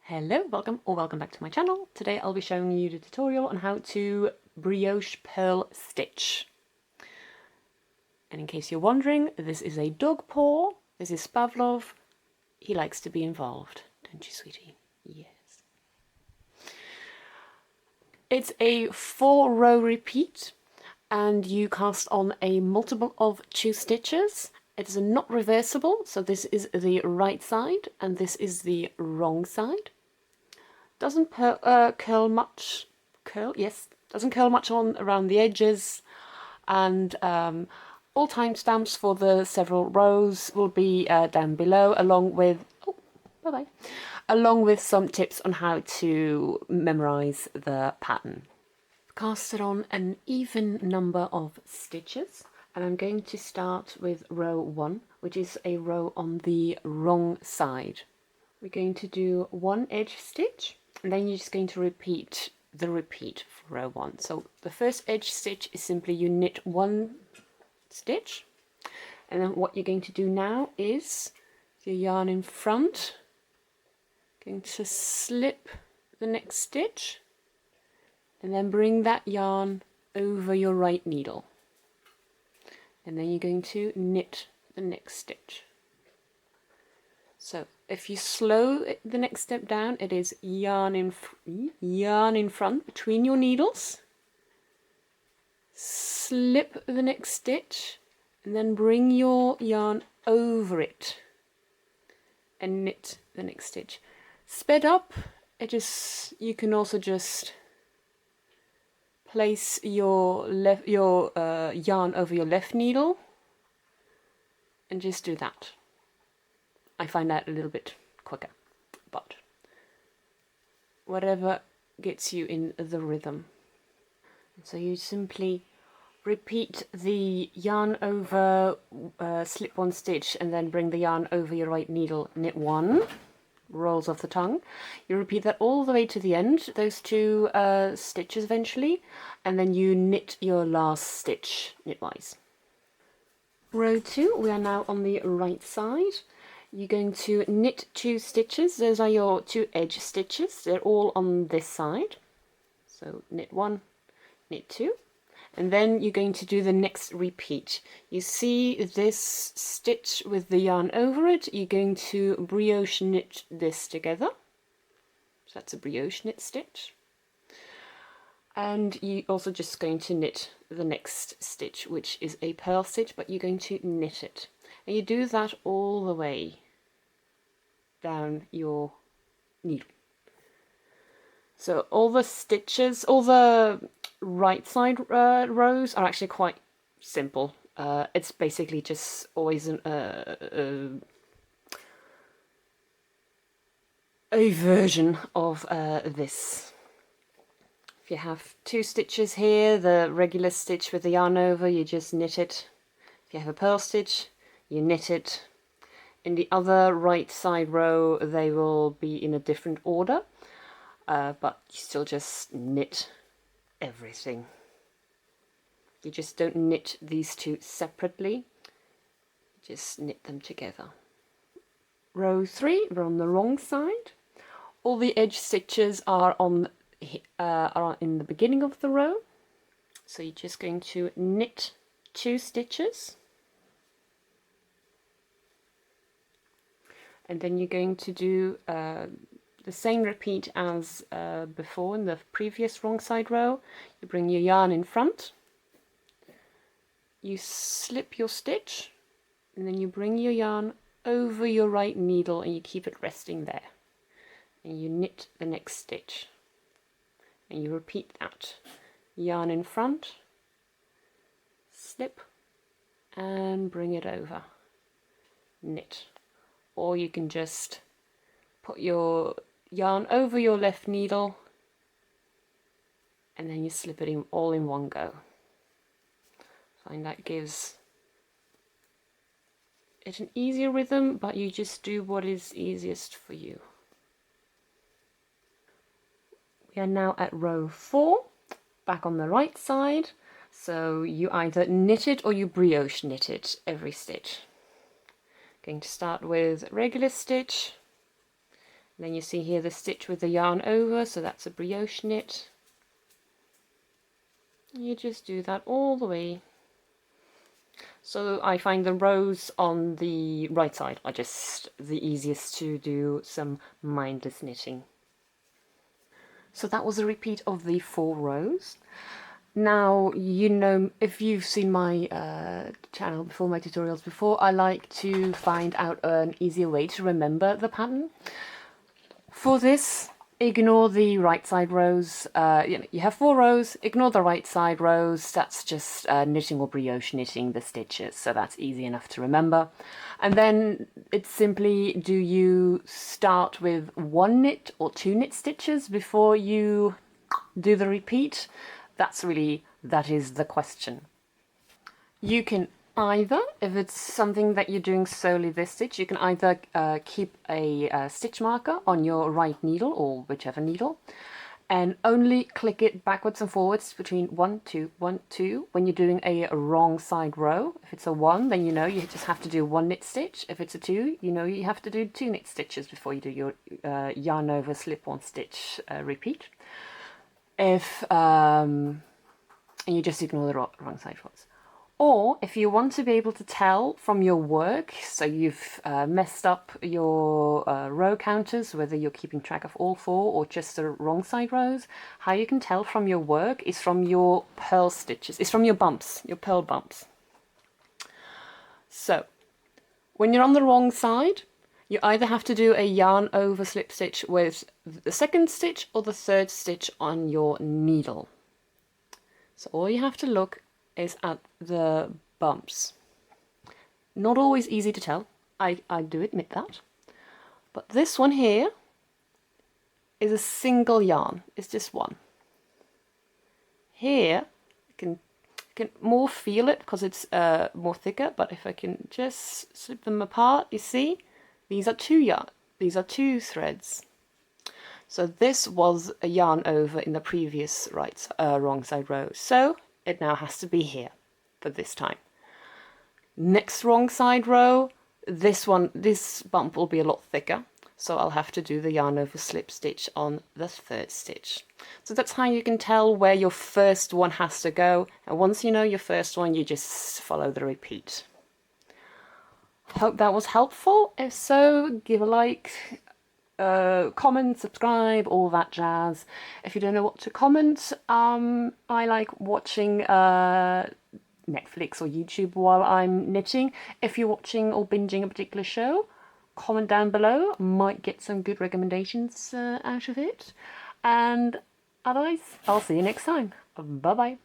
Hello, welcome or welcome back to my channel. Today I'll be showing you the tutorial on how to brioche pearl stitch. And in case you're wondering, this is a dog paw. This is Pavlov. He likes to be involved, don't you, sweetie? Yes. It's a 4-row repeat and you cast on a multiple of 2 stitches. It is not reversible, so this is the right side and this is the wrong side. Doesn't curl much. Doesn't curl much on around the edges, and all timestamps for the several rows will be down below, along with along with some tips on how to memorize the pattern. Cast it on an even number of stitches, and I'm going to start with row 1, which is a row on the wrong side. We're going to do 1 edge stitch, and then you're just going to repeat the repeat for row 1. So the first edge stitch is simply you knit 1 stitch, and then what you're going to do now is your yarn in front, going to slip the next stitch, and then bring that yarn over your right needle, and then you're going to knit the next stitch. So if you slow the next step down, it is yarn in front between your needles, slip the next stitch, and then bring your yarn over it and knit the next stitch. Sped up, you can also just place your yarn over your left needle and just do that. I find that a little bit quicker, but whatever gets you in the rhythm. So you simply repeat the yarn over, slip 1 stitch, and then bring the yarn over your right needle, knit 1, rolls off the tongue. You repeat that all the way to the end, those 2 stitches eventually, and then you knit your last stitch knitwise. Row 2, we are now on the right side. You're going to knit 2 stitches. Those are your 2 edge stitches. They're all on this side. So knit 1, knit 2, and then you're going to do the next repeat. You see this stitch with the yarn over it, you're going to brioche knit this together. So that's a brioche knit stitch. And you're also just going to knit the next stitch, which is a purl stitch, but you're going to knit it. And you do that all the way down your needle. So all the stitches, all the right side rows are actually quite simple. It's basically just always a version of this. If you have 2 stitches here, the regular stitch with the yarn over, you just knit it. If you have a purl stitch, you knit it. In the other right side row, they will be in a different order, but you still just knit everything. You just don't knit these 2 separately, just knit them together. Row 3, we're on the wrong side. All the edge stitches are in the beginning of the row, so you're just going to knit 2 stitches. And then you're going to do the same repeat as before in the previous wrong side row. You bring your yarn in front, you slip your stitch, and then you bring your yarn over your right needle and you keep it resting there. And you knit the next stitch. And you repeat that. Yarn in front, slip, and bring it over. Knit. Or you can just put your yarn over your left needle and then you slip it in all in one go. I find that gives it an easier rhythm, but you just do what is easiest for you. We are now at row 4, back on the right side. So you either knit it or you brioche knit it every stitch. Going to start with regular stitch, Then you see here the stitch with the yarn over, so that's a brioche knit. You just do that all the way. So I find the rows on the right side are just the easiest to do some mindless knitting. So that was a repeat of the 4 rows. Now, you know, if you've seen my channel before, my tutorials before, I like to find out an easier way to remember the pattern. For this, ignore the right side rows. You have 4 rows, ignore the right side rows. That's just knitting or brioche knitting the stitches, so that's easy enough to remember. And then it's simply, do you start with 1 knit or 2 knit stitches before you do the repeat? That is the question. You can either, if it's something that you're doing solely this stitch, you can either keep a stitch marker on your right needle or whichever needle and only click it backwards and forwards between 1, 2, 1, 2 when you're doing a wrong side row. If it's a 1, then you know you just have to do 1 knit stitch. If it's a 2, you know you have to do 2 knit stitches before you do your yarn over slip-on stitch repeat. If and you just ignore the wrong side rows. Or if you want to be able to tell from your work, so you've messed up your row counters, whether you're keeping track of all 4 or just the wrong side rows, how you can tell from your work is from your purl stitches. It's from your bumps, your purl bumps. So when you're on the wrong side, you either have to do a yarn over slip stitch with the 2nd stitch or the 3rd stitch on your needle. So all you have to look is at the bumps. Not always easy to tell, I do admit that. But this one here is a single yarn, it's just 1. Here, you can more feel it because it's more thicker, but if I can just slip them apart, you see, these are 2 threads. So this was a yarn over in the previous wrong side row. So it now has to be here for this time. Next wrong side row, this bump will be a lot thicker. So I'll have to do the yarn over slip stitch on the 3rd stitch. So that's how you can tell where your first one has to go. And once you know your first one, you just follow the repeat. Hope that was helpful. If so, give a like. Comment, subscribe, all that jazz. If you don't know what to comment, I like watching Netflix or YouTube while I'm knitting. If you're watching or binging a particular show, comment down below. Might get some good recommendations out of it. And otherwise, I'll see you next time. Bye bye.